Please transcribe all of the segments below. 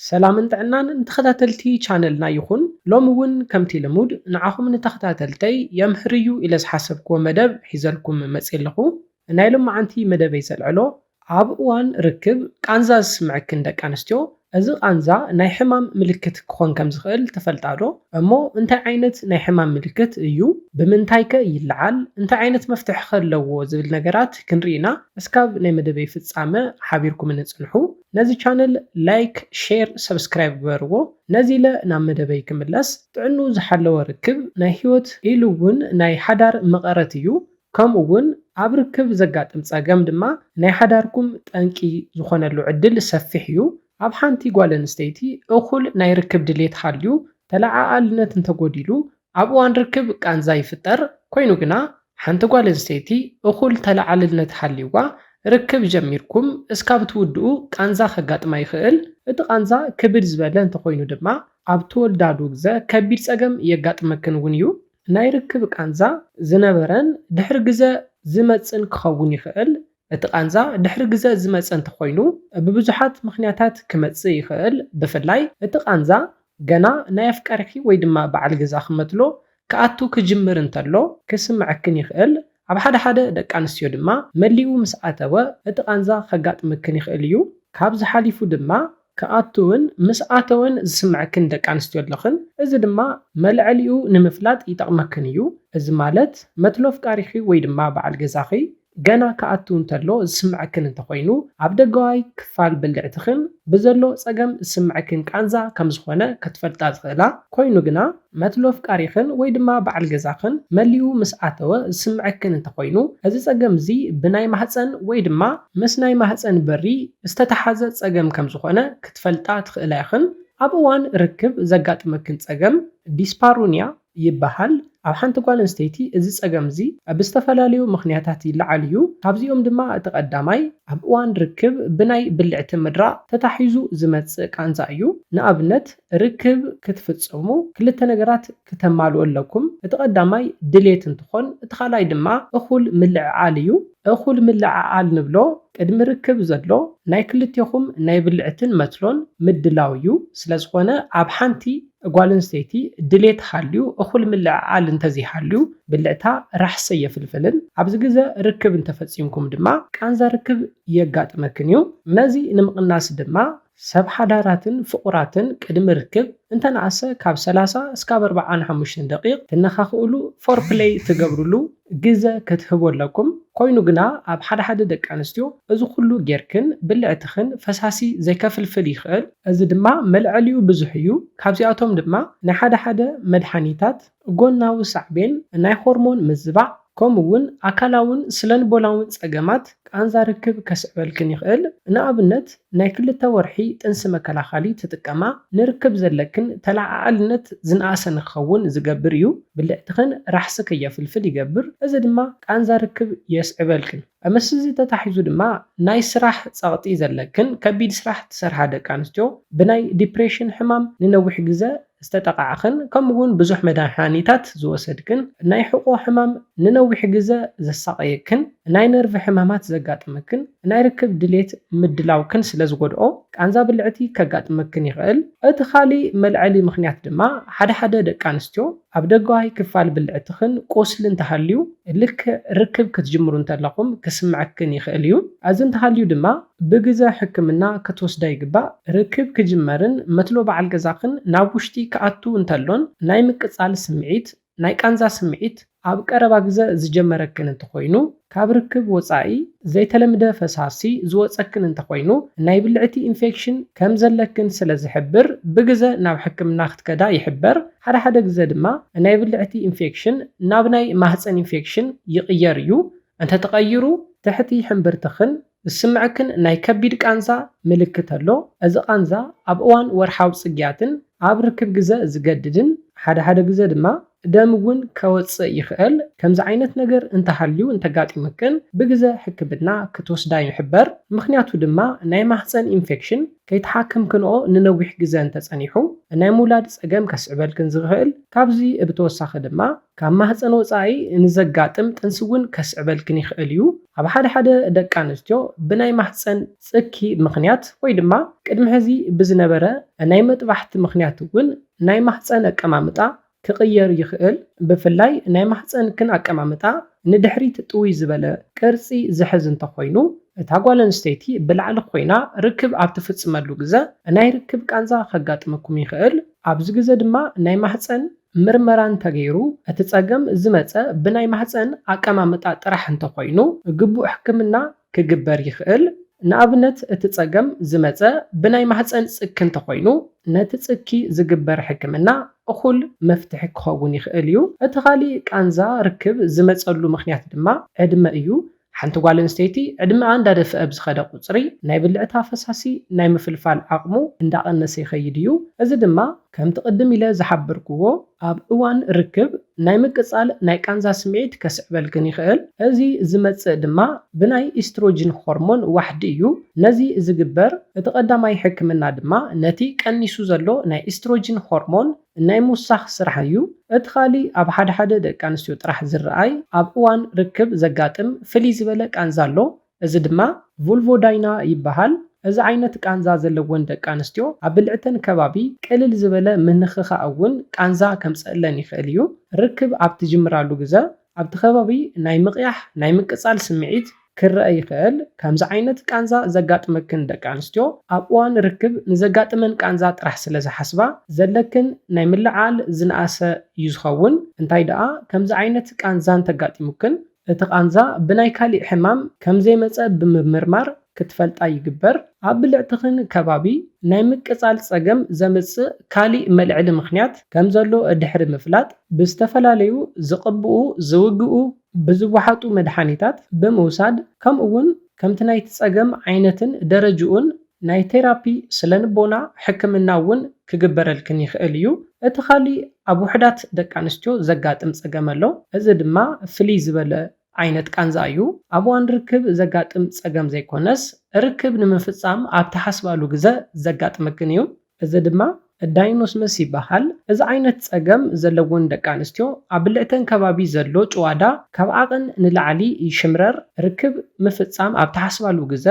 ሰላምን ጥዕናን ተኸታተልቲ ቻነልና ይኹን ሎሚ እውን ከምቲ ልሙድ ንዓኹም ንተኸታተልተይ የምህርዩ ኢለ ዝሓሰብክዎ መደብ ሒዘልኩም መፅእ ኣለኹ። ናይ ሎማዓንቲ መደበይ ዘልዕሎ ኣብ እዋን ርክብ ቃንዛ ዝስምዐክን ደቂ ኣንስትዮ እዚ ቃንዛ ናይ ሕማም ምልክት ክኾን ከም ዝኽእል ትፈልጣ ዶ? እሞ እንታይ ዓይነት ናይ ሕማም ምልክት እዩ? ብምንታይ ከ ይለዓል? እንታይ ዓይነት መፍትሒ ከ ኣለዎ ዝብል ነገራት ክንሪኢና እስካብ ናይ መደበይ ፍጻመ ሓቢርኩም ንጽንሑ። ነዚ ቻነል ላይክ፣ ሼር፣ ሰብስክራይብ ግበርዎ። ነዚ ኢለ ናብ መደበይ ክምለስ ጥዕኑ ዝሓለወ ርክብ ናይ ህይወት ኢሉ እውን ናይ ሓዳር መቐረት እዩ። ከምኡ እውን ኣብ ርክብ ዘጋጥም ፀገም ድማ ናይ ሓዳርኩም ጠንቂ ዝኾነሉ ዕድል ሰፊሕ እዩ። ኣብ ሓንቲ ጓል ኣንስተይቲ እኹል ናይ ርክብ ድሌት ሃልዩ ተለዓዓልነት እንተጎዲሉ ኣብ እዋን ርክብ ቃንዛ ይፍጠር። ኮይኑ ግና ሓንቲ ጓል ኣንስተይቲ እኹል ተለዓልነት ሃልይዋ ርክብ ጀሚርኩም እስካብ ትውድኡ ቃንዛ ከጋጥማ ይኽእል። እቲ ቃንዛ ክብድ ዝበለ እንተኮይኑ ድማ ኣብ ትወልዳሉ ግዜ ከቢድ ፀገም የጋጥመክን እውን እዩ። ናይ ርክብ ቃንዛ ዝነበረን ድሕሪ ግዜ ዝመፅን ክኸውን ይኽእል። እቲ ቃንዛ ድሕሪ ግዜ ዝመፅእ እንተኮይኑ ብብዙሓት ምክንያታት ክመፅእ ይኽእል። ብፍላይ እቲ ቃንዛ ገና ናይ ኣፍቃሪኺ ወይ ድማ በዓል ገዛ ክመትሎ ክኣቱ ክጅምር እንተሎ ክስምዐክን ይኽእል። ኣብ ሓደ ደቂ ኣንስትዮ ድማ መሊኡ ምስ ኣተወ እቲ ቃንዛ ከጋጥመክን ይኽእል እዩ። ካብ ዝሓሊፉ ድማ ክኣቱውን ምስ ኣተወን ዝስምዐክን ደቂ ኣንስትዮ ኣለኽን። እዚ ድማ መልዐሊኡ ንምፍላጥ ይጠቕመክን እዩ። እዚ ማለት መትሎ ኣፍቃሪኺ ወይ ድማ በዓል ገዛኺ ገና ክኣቱ እንተሎ ዝስምዐክን እንተኮይኑ ኣብ ደጋዋይ ክፋል ብልዕትኽን ብዘሎ ፀገም ዝስምዐክን ቃንዛ ከም ዝኾነ ክትፈልጣ ዝኽእላ። ኮይኑ ግና መትሎ ኣፍቃሪኽን ወይ ድማ በዓል ገዛኽን መሊኡ ምስ ኣተወ ዝስምዐክን እንተኮይኑ እዚ ፀገም እዚ ብናይ ማህፀን ወይ ድማ ምስ ናይ ማህፀን በሪ ዝተተሓዘ ፀገም ከም ዝኾነ ክትፈልጣ ትኽእላ ኢኽን። ኣብ እዋን ርክብ ዘጋጥመክን ፀገም ዲስፓሩኒያ ይበሃል። ኣብ ሓንቲ ጓል ኣንስተይቲ እዚ ፀገም እዚ ብዝተፈላለዩ ምክንያታት ይለዓል እዩ። ካብዚኦም ድማ እቲ ቀዳማይ ኣብ እዋን ርክብ ብናይ ብልዕቲ ምድራቕ ተታሒዙ ዝመፅእ ቃንዛ እዩ። ንኣብነት ርክብ ክትፍፅሙ ክልተ ነገራት ክተማልኡ ኣለኩም። እቲ ቀዳማይ ድሌት እንትኾን እቲ ካልኣይ ድማ እኹል ምልዕዓል እዩ። እኹል ምልዕዓል ንብሎ ቅድሚ ርክብ ዘሎ ናይ ክልቴኹም ናይ ብልዕትን መትሎን ምድላው እዩ። ስለዝኾነ ኣብ ሓንቲ ጓል ኣንስተይቲ ድሌት ሃልዩ እኹል ምልዕዓል እንተዘይሃልዩ ብልዕታ ራሕሰ የፍልፍልን። ኣብዚ ግዜ ርክብ እንተፈፂምኩም ድማ ቃንዛ ርክብ የጋጥመክን እዩ። ነዚ ንምቕናስ ድማ ሰብ ሓዳራትን ፍቑራትን ቅድሚ ርክብ እንተነኣሰ ካብ 30 እስካብ 45 ደቂቕ ትነኻኽእሉ ፎርፕሌይ ትገብሩሉ ግዜ ክትህቡ ኣለኩም። ኮይኑ ግና ኣብ ሓደ ደቂ ኣንስትዮ እዚ ኩሉ ጌርክን ብልዕትኽን ፈሳሲ ዘይከፍልፍል ይኽእል። እዚ ድማ መልዐሊኡ ብዙሕ እዩ። ካብዚኣቶም ድማ ናይ ሓደ መድሓኒታት፣ ጎናዊ ሳዕቤን፣ ናይ ሆርሞን ምዝባዕ ከምኡ እውን ኣካላውን ስነልቦናውን ፀገማት ቃንዛ ርክብ ከስዕበልክን ይኽእል። ንኣብነት ናይ 2 ወርሒ ጥንሲ መከላኸሊ ትጥቀማ ንርክብ ዘለክን ተለዓዓልነት ዝነኣሰ ንክኸውን ዝገብር እዩ። ብልዕትኽን ራሕሲ ከየፍልፍል ይገብር። እዚ ድማ ቃንዛ ርክብ የስዕበልክን። ምስ እዚ ተታሒዙ ድማ ናይ ስራሕ ፀቕጢ ዘለክን ከቢድ ስራሕ ትሰርሓ ደቂ ኣንስትዮ ብናይ ዲፕሬሽን ሕማም ንነዊሕ ግዜ ዝተጠቃዕኽን ከምኡውን ብዙሕ መድሓኒታት ዝወሰድክን ናይ ሕቆ ሕማም ንነዊሕ ግዜ ዘሳቀየክን ናይ ነርቪ ሕማማት ዘጋጥመክን ናይ ርክብ ድሌት ምድላውክን ስለ ዝጎድኦ ቃንዛ ብልዕቲ ከጋጥመክን ይኽእል። እቲ ካሊእ መልዐሊ ምክንያት ድማ ሓደ ደቂ ኣንስትዮ ኣብ ደጋዋይ ክፋል ብልዕትኽን ቆስሊ እንተሃልዩ ልክዕ ርክብ ክትጅምሩ እንተለኹም ክስምዐክን ይኽእል እዩ። እዚ እንተሃልዩ ድማ ብግዜ ሕክምና ክትወስዳ ይግባእ። ርክብ ክጅመርን መትሎ በዓል ገዛኽን ናብ ውሽጢ ክኣቱ እንተሎን ናይ ምቅፃል ስምዒት፣ ናይ ቃንዛ ስምዒት ኣብ ቀረባ ግዜ ዝጀመረክን እንተኮይኑ ካብ ርክብ ወፃኢ ዘይተለምደ ፈሳሲ ዝወፀክን እንተኮይኑ ናይ ብልዕቲ ኢንፌክሽን ከም ዘለክን ስለ ዝሕብር ብግዜ ናብ ሕክምና ክትከዳ ይሕበር። ሓደ ግዜ ድማ ናይ ብልዕቲ ኢንፌክሽን ናብ ናይ ማህፀን ኢንፌክሽን ይቕየር እዩ። እንተተቐይሩ ትሕቲ ሕምብርትኽን ዝስምዐክን ናይ ከቢድ ቃንዛ ምልክት ኣሎ። እዚ ቃንዛ ኣብ እዋን ወርሓዊ ፅግያትን ኣብ ርክብ ግዜ ዝገድድን ሓደ ግዜ ድማ ደም እውን ከወፅእ ይኽእል። ከምዚ ዓይነት ነገር እንተሃልዩ እንተጋጢምክን ብግዜ ሕክምና ክትወስዳ ይሕበር። ምክንያቱ ድማ ናይ ማህፀን ኢንፌክሽን ከይተሓከም ክንኦ ንነዊሕ ግዜ እንተፀኒሑ ናይ ምውላድ ፀገም ከስዕበልክን ዝኽእል። ካብዚ ብተወሳኺ ድማ ካብ ማህፀን ወፃኢ ንዘጋጥም ጥንሲ እውን ከስዕበልክን ይኽእል እዩ። ኣብ ሓደ ደቂ ኣንስትዮ ብናይ ማህፀን ጽኪ ምኽንያት ወይ ድማ ቅድሚ ሕዚ ብዝነበረ ናይ መጥባሕቲ ምኽንያት እውን ናይ ማህፀን ኣቀማምጣ ክቕየር ይኽእል። ብፍላይ ናይ ማህፀንክን ኣቀማምጣ ንድሕሪት ጥውይ ዝበለ ቅርጺ ዝሕዝ እንተኾይኑ እታ ጓል ኣንስተይቲ ብላዕሊ ኮይና ርክብ ኣብ ትፍጽመሉ ግዜ ናይ ርክብ ቃንዛ ከጋጥመኩም ይኽእል። ኣብዚ ግዜ ድማ ናይ ማህፀን ምርመራ እንተገይሩ እቲ ጸገም ዝመፀ ብናይ ማህፀን ኣቀማምጣ ጥራሕ እንተኾይኑ ግቡእ ሕክምና ክግበር ይኽእል። ንኣብነት እቲ ጸገም ዝመፀ ብናይ ማህፀን ጽኪ እንተኾይኑ ነቲ ጽኪ ዝግበር ሕክምና እኹል መፍትሒ ክኸውን ይኽእል እዩ። እቲ ካሊእ ቃንዛ ርክብ ዝመፀሉ ምኽንያት ድማ ዕድመ እዩ። ሓንቲ ጓል ኣንስተይቲ ዕድመኣ እንዳደፍአ ብዝኸደ ቁፅሪ ናይ ብልዕታ ፈሳሲ ናይ ምፍልፋል ዓቕሙ እንዳቐነሰ ይኸይድ እዩ። እዚ ድማ ከምቲ ቅድም ኢለ ዝሓበርክዎ ኣብ እዋን ርክብ ናይ ምቅፃል ናይ ቃንዛ ስምዒት ከስዕበልክን ይኽእል። እዚ ዝመፅእ ድማ ብናይ ኢስትሮጅን ሆርሞን ዋሕዲ እዩ። ነዚ ዝግበር እቲ ቀዳማይ ሕክምና ድማ ነቲ ቀኒሱ ዘሎ ናይ ኢስትሮጅን ሆርሞን ናይ ምውሳኽ ስራሕ እዩ። እቲ ካሊእ ኣብ ሓደ ደቂ ኣንስትዮ ጥራሕ ዝረኣይ ኣብ እዋን ርክብ ዘጋጥም ፍልይ ዝበለ ቃንዛ ኣሎ። እዚ ድማ ቮልቮዳይና ይበሃል። እዚ ዓይነት ቃንዛ ዘለወን ደቂ ኣንስትዮ ኣብ ብልዕተን ከባቢ ቅልል ዝበለ ምንኽኻእ እውን ቃንዛ ከምፀለን ይኽእል እዩ። ርክብ ኣብ ትጅምራሉ ግዜ ኣብቲ ከባቢ ናይ ምቕያሕ ናይ ምቅፃል ስምዒት ክረአ ይኽእል። ከምዚ ዓይነት ቃንዛ ዘጋጥመክን ደቂ ኣንስትዮ ኣብ እዋን ርክብ ንዘጋጥመን ቃንዛ ጥራሕ ስለ ዝሓስባ ዘለክን ናይ ምልዓል ዝነኣሰ እዩ ዝኸውን። እንታይ ደኣ ከምዚ ዓይነት ቃንዛ እንተጋጢሙክን እቲ ቃንዛ ብናይ ካሊእ ሕማም ከምዘይመፀ ብምምርማር ክትፈልጣ ይግበር። ኣብ ብልዕትኽን ከባቢ ናይ ምቅፃል ጸገም ዘምጽእ ካሊእ መልዕሊ ምኽንያት ከም ዘሎ ድሕሪ ምፍላጥ ብዝተፈላለዩ ዝቕብኡ ዝውግኡ ብዝወሓጡ መድሓኒታት ብምውሳድ ከምኡውን ከምቲ ናይቲ ጸገም ዓይነትን ደረጅኡን ናይ ቴራፒ ስለንቦና ሕክምና እውን ክግበረልክን ይኽእል እዩ። እቲ ካሊእ ኣብ ውሕዳት ደቂ ኣንስትዮ ዘጋጥም ጸገም ኣሎ። እዚ ድማ ፍልይ ዝበለ ዓይነት ቃንዛ እዩ። ኣብ እዋን ርክብ ዘጋጥም ጸገም ዘይኮነስ ርክብ ንምፍጻም ኣብ ተሓስባሉ ግዜ ዘጋጥመክን እዩ። እዚ ድማ ዳይኖስመስ ይበሃል። እዚ ዓይነት ጸገም ዘለዎን ደቂ ኣንስትዮ ኣብ ብልዕተን ከባቢ ዘሎ ጭዋዳ ካብ ዓቕን ንላዕሊ ይሽምረር። ርክብ ምፍጻም ኣብ ተሓስባሉ ግዜ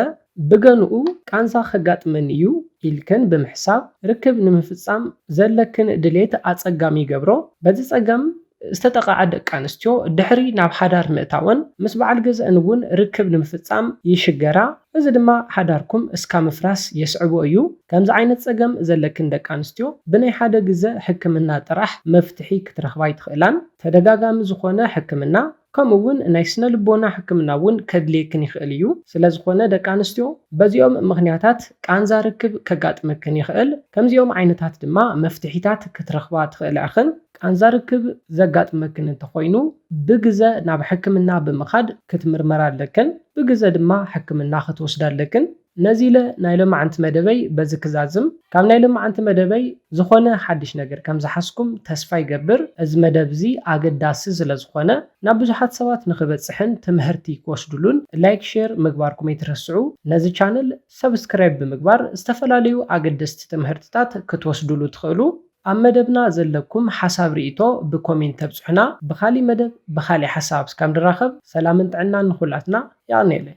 ብገንኡ ቃንዛ ከጋጥመን እዩ ኢልክን ብምሕሳብ ርክብ ንምፍጻም ዘለክን ድሌት ኣጸጋሚ ይገብሮ። በዚ ጸገም ዝተጠቃዓ ደቂ ኣንስትዮ ድሕሪ ናብ ሓዳር ምእታወን ምስ በዓል ገዝአን እውን ርክብ ንምፍጻም ይሽገራ። እዚ ድማ ሓዳርኩም እስካ ምፍራስ የስዕቦ እዩ። ከምዚ ዓይነት ጸገም ዘለክን ደቂ ኣንስትዮ ብናይ ሓደ ግዜ ሕክምና ጥራሕ መፍትሒ ክትረኽባ ይትኽእላን። ተደጋጋሚ ዝኾነ ሕክምና ከምኡውን ናይ ስነ ልቦና ሕክምና እውን ከድልየክን ይኽእል እዩ። ስለዝኾነ ደቂ ኣንስትዮ በዚኦም ምኽንያታት ቃንዛ ርክብ ከጋጥመክን ይኽእል። ከምዚኦም ዓይነታት ድማ መፍትሒታት ክትረኽባ ትኽእል ኢኽን። ቃንዛ ርክብ ዘጋጥመክን እንተኾይኑ ብግዜ ናብ ሕክምና ብምኻድ ክትምርመራ ኣለክን፣ ብግዜ ድማ ሕክምና ክትወስዳ ኣለክን። ነዚ ኢለ ናይ ሎማዓንቲ መደበይ በዚ ክዛዝም ካብ ናይ ሎማዓንቲ መደበይ ዝኾነ ሓድሽ ነገር ከም ዝሓስኩም ተስፋ ይገብር። እዚ መደብ እዚ ኣገዳሲ ስለዝኾነ ናብ ብዙሓት ሰባት ንኽበፅሕን ትምህርቲ ክወስድሉን ላይክ ሼር ምግባርኩም ኣይትረስዑ። ነዚ ቻነል ሰብስክራይብ ብምግባር ዝተፈላለዩ ኣገደስቲ ትምህርትታት ክትወስድሉ ትኽእሉ። ኣብ መደብና ዘለኩም ሓሳብ ርእቶ ብኮሜንት ተብፅሑና። ብኻሊእ መደብ ብኻሊእ ሓሳብ እስካብ ንራኸብ ሰላምን ጥዕናን ንኹላትና ይቕኒየለይ።